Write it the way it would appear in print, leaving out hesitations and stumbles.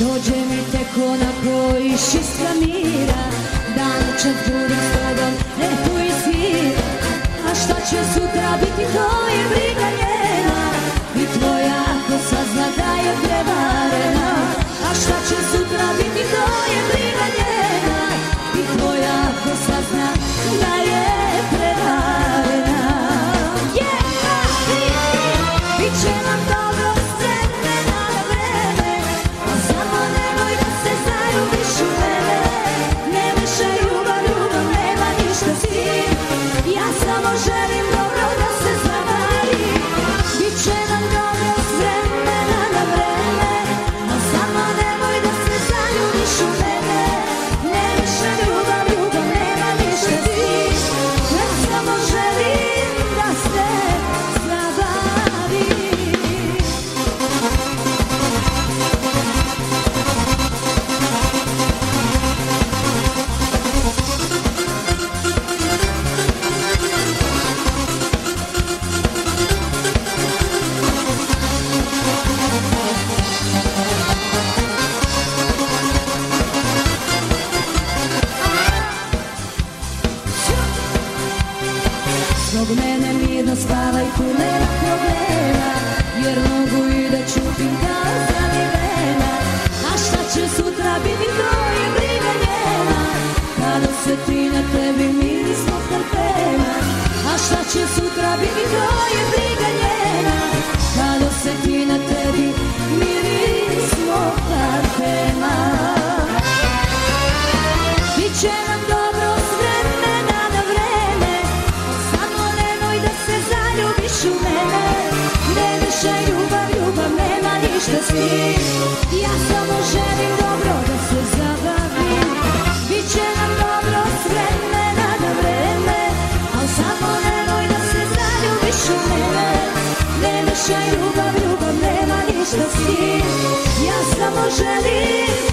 Dođe mi tek onako iz čista mira, dan čas budem s tobom, tu izvira. A šta će sutra biti, to je briga njena, i tvoja ako sazna da je prevarena. A šta će sutra biti, to je briga njena, i tvoja ako sazna da je prevarena. Biće nam dobro s vremena na vreme, a samo nemoj da se zaljubiš u mene. Ne mišaj ljubav, ljubav nema ništa s tim, ja samo želim dobro da se zavari. Biće nam dobro s vremena na vreme, a samo nemoj da se zaljubiš u mene. Ne mišaj ljubav, ljubav nema ništa s tim, ja samo želim da se zavari. Zbog mene mirno spavaj, tu nema problema, jer mogu i da čutim kao zalivena. A šta će sutra biti, to je briga njena, kad osjeti na tebi miris mog parfema. A šta će sutra biti, to je briga njena, kad osjeti na tebi miris mog parfema. Biće nam dobro s vremena na vreme, samo nemoj da se zaljubiš u mene. Ne mišaj ljubav, ljubav nema ništa s tim, ja samo želim dobro da se zabavim. Biće nam dobro s vremena na vreme, al samo nemoj da se zaljubiš u mene. Ne mišaj ljubav, ljubav nema ništa s tim, ja samo želim